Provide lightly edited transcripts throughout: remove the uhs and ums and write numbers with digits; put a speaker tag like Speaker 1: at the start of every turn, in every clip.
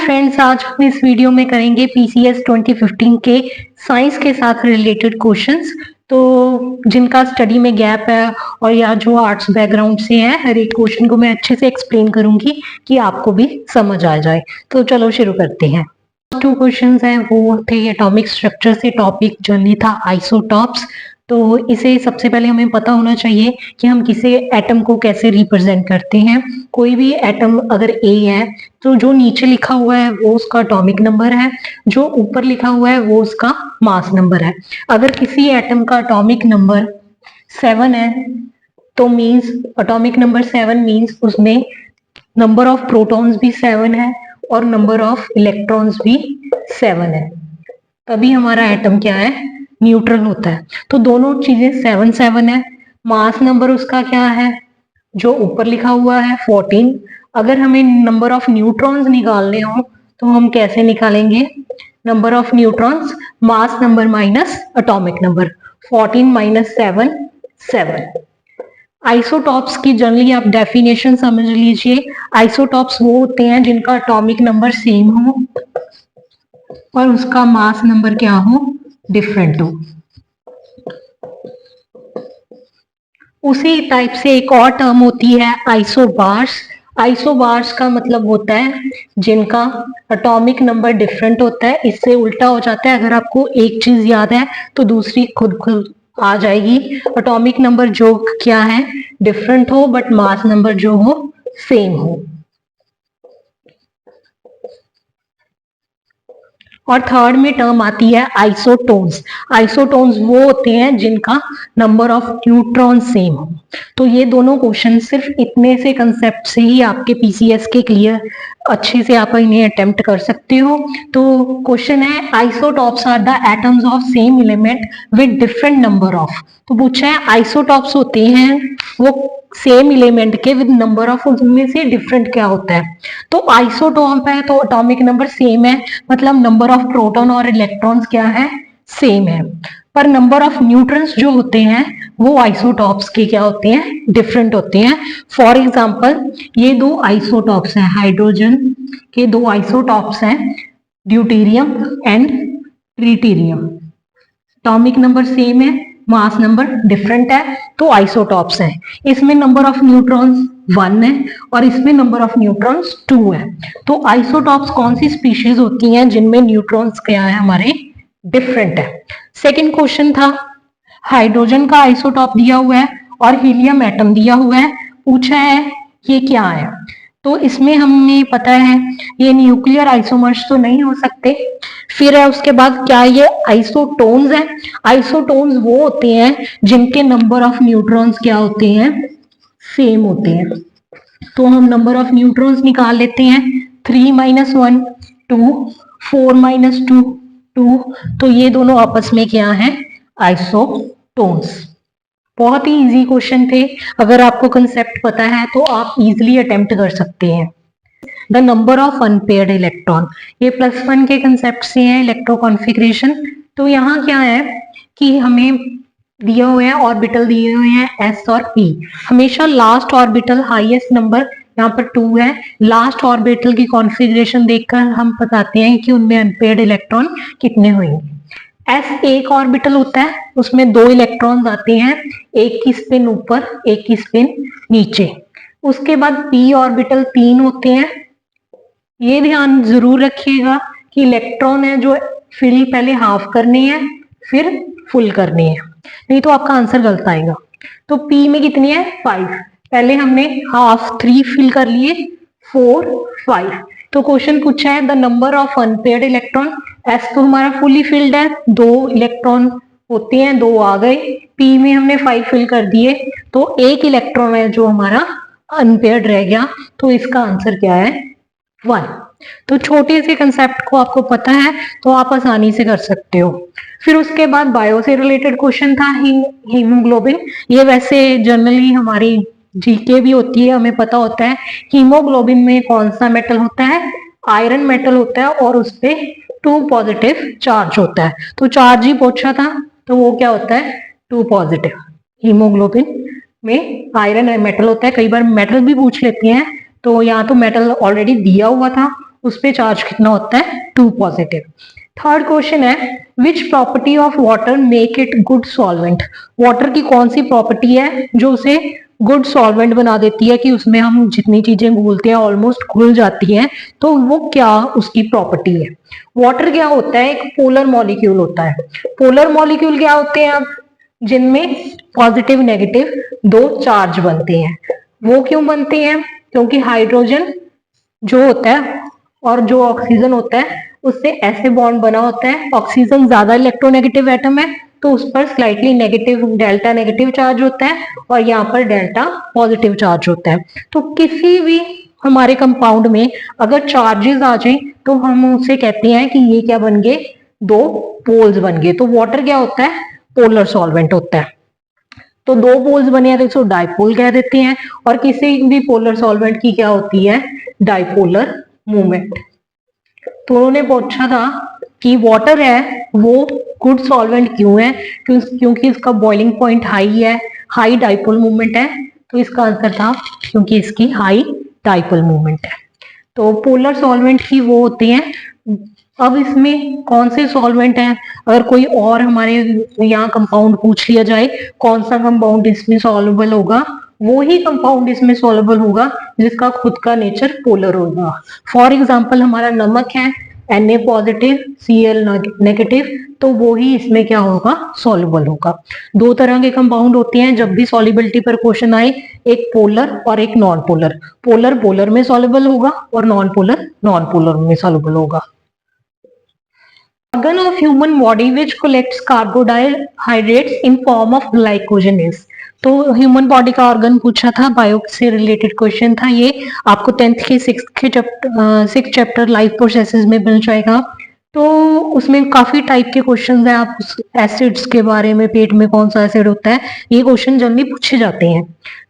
Speaker 1: Friends, आज हम इस वीडियो में करेंगे पीसीएस 2015 के साइंस के साथ रिलेटेड क्वेश्चंस। तो जिनका स्टडी में गैप है और या जो आर्ट्स बैकग्राउंड से है, हर एक क्वेश्चन को मैं अच्छे से एक्सप्लेन करूंगी कि आपको भी समझ आ जाए। तो चलो शुरू करते हैं। 2 क्वेश्चंस हैं वो थे एटॉमिक स्ट्रक्चर से, टॉपिक जनरली था आइसोटॉप्स। तो इसे सबसे पहले हमें पता होना चाहिए कि हम किसी एटम को कैसे रिप्रेजेंट करते हैं। कोई भी एटम अगर ए है तो जो नीचे लिखा हुआ है वो उसका एटॉमिक नंबर है, जो ऊपर लिखा हुआ है वो उसका मास नंबर है। अगर किसी एटम का एटॉमिक नंबर 7 है तो मींस एटॉमिक नंबर 7 मींस उसमें नंबर ऑफ प्रोटॉन्स भी 7 है और नंबर ऑफ इलेक्ट्रॉन्स भी 7 है, तभी हमारा एटम क्या है, न्यूट्रल होता है। तो दोनों चीजें 7 है। मास नंबर उसका क्या है, जो ऊपर लिखा हुआ है 14। अगर हमें नंबर ऑफ न्यूट्रॉन्स निकालने हो तो हम कैसे निकालेंगे, number of neutrons mass number minus atomic number, 14 minus 7 7। Isotopes की जनरली आप डेफिनेशन समझ लीजिए। आइसोटॉप्स वो होते हैं जिनका एटॉमिक नंबर सेम हो और उसका मास नंबर क्या हो, डिफरेंट हो। उसी टाइप से एक और टर्म होती है आइसोबार्स। आइसोबार्स का मतलब होता है जिनका एटॉमिक नंबर डिफरेंट होता है। इससे उल्टा हो जाता है, अगर आपको एक चीज याद है तो दूसरी खुद खुद आ जाएगी। एटॉमिक नंबर जो क्या है, डिफरेंट हो, बट मास नंबर जो हो सेम हो। और थर्ड में टर्म आती है आइसोटोन्स। आइसोटोन्स वो होते हैं जिनका नंबर ऑफ न्यूट्रॉन सेम हो। तो ये दोनों क्वेश्चन सिर्फ इतने से कंसेप्ट से ही आपके पीसीएस के क्लियर अच्छे से आप इन्हें अटेम्प्ट कर सकते हो। तो क्वेश्चन है isotopes are the atoms of same element with different number of. तो पूछा है आइसोटॉप्स होते हैं वो सेम एलिमेंट के विद नंबर ऑफ, उनमें से डिफरेंट क्या होता है। तो आइसोटॉप है तो एटॉमिक नंबर सेम है, मतलब नंबर ऑफ प्रोटॉन और इलेक्ट्रॉन्स क्या है, सेम है। पर नंबर ऑफ न्यूट्रॉन्स जो होते हैं वो आइसोटॉप्स के क्या होते हैं, डिफरेंट होते हैं। फॉर एग्जांपल ये दो आइसोटॉप्स हैं, हाइड्रोजन के दो आइसोटॉप्स हैं, deuterium and tritium. Atomic number same है, मास नंबर डिफरेंट है, तो आइसोटॉप्स हैं। इसमें नंबर ऑफ न्यूट्रॉन्स 1 है और इसमें नंबर ऑफ न्यूट्रॉन्स 2 है। तो आइसोटॉप्स कौन सी स्पीशीज होती हैं जिनमें न्यूट्रॉन्स क्या है, हमारे डिफरेंट है। सेकंड क्वेश्चन था हाइड्रोजन का आइसोटॉप दिया हुआ है और हीलियम एटम दिया हुआ है, पूछा है ये क्या है। तो इसमें हमें पता है ये न्यूक्लियर आइसोमर्स तो नहीं हो सकते। फिर है उसके बाद क्या ये आइसोटोन्स है। आइसोटोन्स वो होते हैं जिनके नंबर ऑफ न्यूट्रॉन्स क्या होते हैं, सेम होते हैं। तो हम नंबर ऑफ न्यूट्रॉन्स निकाल लेते हैं, 3 माइनस 1 2, 4 माइनस 2 2। तो ये दोनों आपस में क्या है, आइसोटोन्स। बहुत ही इजी क्वेश्चन थे, अगर आपको कंसेप्ट पता है तो आप इजीली अटेम्प्ट कर सकते हैं। The number of unpaired electron, ये +1 के कंसेप्ट से है, इलेक्ट्रो कॉन्फ़िगरेशन। तो यहाँ क्या है कि हमें दिए हुए हैं ऑर्बिटल दिए हुए हैं s और p। हमेशा लास्ट ऑर्बिटल हाईएस्ट नंबर यहाँ पर 2 है। लास्ट ऑर्बिटल की कॉन्फ़िगरेशन देखकर हम बताते हैं कि उनमें अनपेयर्ड इलेक्ट्रॉन कितने होंगे। s एक ऑर्बिटल होता है, उसमें 2 इलेक्ट्रॉन्स आते हैं, एक की स्पिन ऊपर एक की स्पिन नीचे। उसके बाद p ऑर्बिटल 3 होते हैं। ये ध्यान जरूर रखिएगा कि इलेक्ट्रॉन है जो फिल पहले हाफ करने हैं फिर फुल करने हैं, नहीं तो आपका आंसर गलत आएगा। तो p में कितनी है, 5। पहले हमने हाफ 3 फिल कर लिए, 4 5। तो क्वेश्चन पूछा है the number of unpaired electron. s तो हमारा फुली फिल्ड है, 2 इलेक्ट्रॉन होते हैं, 2 आ गए। p में हमने 5 फिल कर दिए, तो एक इलेक्ट्रॉन है जो हमारा अनपेयर्ड रह गया। तो इसका आंसर क्या है, 1। तो छोटे से कंसेप्ट को आपको पता है तो आप आसानी से कर सकते हो। फिर उसके बाद बायो से रिलेटेड क्वेश्चन था हीमोग्लोबिन। ये वैसे जनरली हमारी जीके भी होती है, हमें पता होता है हीमोग्लोबिन में कौन सा मेटल होता है, आयरन मेटल होता है और उस पे 2 पॉजिटिव चार्ज होता है। तो चार्ज ही पूछा था तो वो क्या होता है, 2 पॉजिटिव। हीमोग्लोबिन में आयरन मेटल होता है, कई बार मेटल भी पूछ लेते हैं, तो यहाँ तो मेटल ऑलरेडी दिया हुआ था उस पे चार्ज कितना होता है, 2 पॉजिटिव। थर्ड क्वेश्चन है which property of water make it good solvent. Water की कौन सी प्रॉपर्टी है जो उसे गुड सॉल्वेंट बना देती है कि उसमें हम जितनी चीजें घोलते हैं ऑलमोस्ट घुल जाती हैं, तो वो क्या उसकी प्रॉपर्टी है। वाटर क्या होता है, एक पोलर मॉलिक्यूल होता है। पोलर मॉलिक्यूल क्या होते हैं अब, जिनमें पॉजिटिव नेगेटिव दो चार्ज बनते हैं। वो क्यों बनते हैं, क्योंकि हाइड्रोजन जो होता है और जो ऑक्सीजन होता है उससे ऐसे बॉन्ड बना होता है। ऑक्सीजन ज्यादा इलेक्ट्रोनेगेटिव एटम है तो उस पर slightly negative delta negative charge होता है और यहाँ पर डेल्टा पॉजिटिव चार्ज होता है। तो किसी भी हमारे कंपाउंड में अगर चार्जेस आ जाए तो हम उसे कहते हैं कि ये क्या बन गए, दो पोल्स बन गए। तो वाटर क्या होता है, पोलर सॉल्वेंट होता है। तो दो पोल्स बने हैं तो इसको डाइपोल कह देते हैं। और किसी भी पोलर सॉल्वेंट की क्या होती है, डाइपोलर मूवमेंट। तो उन्होंने पूछा था कि वाटर है वो गुड सॉल्वेंट क्यों है, क्योंकि इसका बॉइलिंग पॉइंट हाई है, हाई डाइपोल मूवमेंट है। तो इसका आंसर था क्योंकि इसकी हाई डाइपोल मूवमेंट है। तो पोलर सॉल्वेंट ही वो होते हैं। अब इसमें कौन से सॉल्वेंट हैं, अगर कोई और हमारे यहाँ कंपाउंड पूछ लिया जाए कौन सा कंपाउंड इसमें सॉल्युबल होगा, वो ही कंपाउंड इसमें सॉल्युबल होगा जिसका खुद का नेचर पोलर होगा। फॉर एग्जांपल हमारा नमक है Na पॉजिटिव Cl नेगेटिव, तो वो ही इसमें क्या होगा, सॉल्युबल होगा। दो तरह के कंपाउंड होते हैं जब भी सॉल्युबिलिटी पर क्वेश्चन आए, एक पोलर और एक नॉन पोलर। पोलर पोलर में सॉल्युबल होगा और नॉन पोलर में सॉल्युबल होगा। organ of human body which collects carbohydrates in form of glycogen is। तो ह्यूमन बॉडी का ऑर्गन पूछा था, बायो से रिलेटेड क्वेश्चन था ये। आपको 10th के 6th चैप्टर लाइफ प्रोसेसेस में मिल जाएगा। तो उसमें काफी टाइप के क्वेश्चन हैं। आप एसिड्स के बारे में, पेट में कौन सा एसिड होता है, ये क्वेश्चन जनरली पूछे जाते हैं।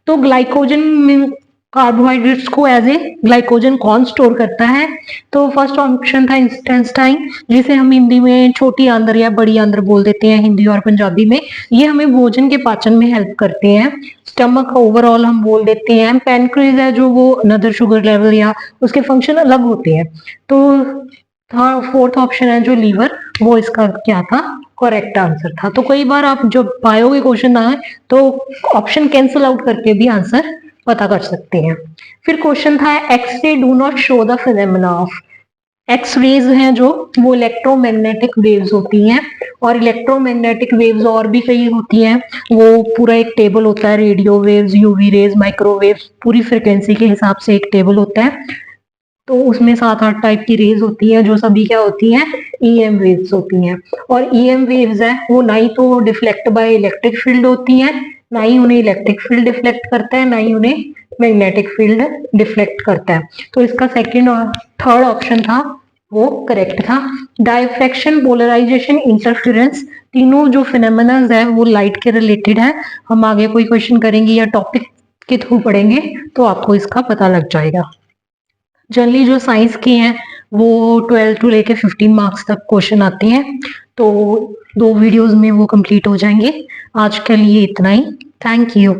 Speaker 1: तो ग्लाइकोजन में कार्बोहाइड्रेट्स को एज ए ग्लाइकोजन कौन स्टोर करता है, तो फर्स्ट ऑप्शन था इंटेस्टाइन, जिसे हम हिंदी में छोटी आंद्र या बड़ी आंद्र बोल देते हैं हिंदी और पंजाबी में। ये हमें भोजन के पाचन में हेल्प करते हैं। स्टमक ओवरऑल हम बोल देते हैं। पैनक्रियाज है जो वो अनदर शुगर लेवल या उसके फंक्शन अलग होते हैं। तो फोर्थ ऑप्शन है जो लीवर, वो इसका क्या था, करेक्ट आंसर था। तो कई बार आप जब बायो के क्वेश्चन आए तो ऑप्शन कैंसिल आउट करके भी आंसर पता कर सकते हैं। फिर क्वेश्चन था X ray do not show the phenomena of. X rays हैं जो वो इलेक्ट्रोमैग्नेटिक वेव्स होती हैं, और इलेक्ट्रोमैग्नेटिक वेव्स और भी कई होती हैं। वो पूरा एक टेबल होता है, radio waves, UV rays, microwaves, पूरी फ्रिक्वेंसी के हिसाब से एक टेबल होता है। तो उसमें 7-8 टाइप की रेज होती हैं जो सभी क्या होती हैं, ईएम वेव्स होती हैं। और ईएम वेव्स है वो ना ही तो डिफ्लेक्ट बाय इलेक्ट्रिक फील्ड होती हैं, ना ही उन्हें इलेक्ट्रिक फील्ड डिफ्लेक्ट करता है, ना ही उन्हें मैग्नेटिक फील्ड डिफ्लेक्ट करता है। तो इसका सेकंड और थर्ड ऑप्शन था वो करेक्ट था। डायफ्रैक्शन, पोलराइजेशन, इंटरफेरेंस, तीनों जो फिनोमेना है वो लाइट के रिलेटेड है। हम आगे कोई क्वेश्चन करेंगे या टॉपिक के थ्रू पढ़ेंगे तो आपको इसका पता लग जाएगा। जनरली जो साइंस के हैं वो 12 टू लेके 15 मार्क्स तक क्वेश्चन आते हैं। तो 2 वीडियोस में वो कंप्लीट हो जाएंगे। आज के लिए इतना ही। Thank you.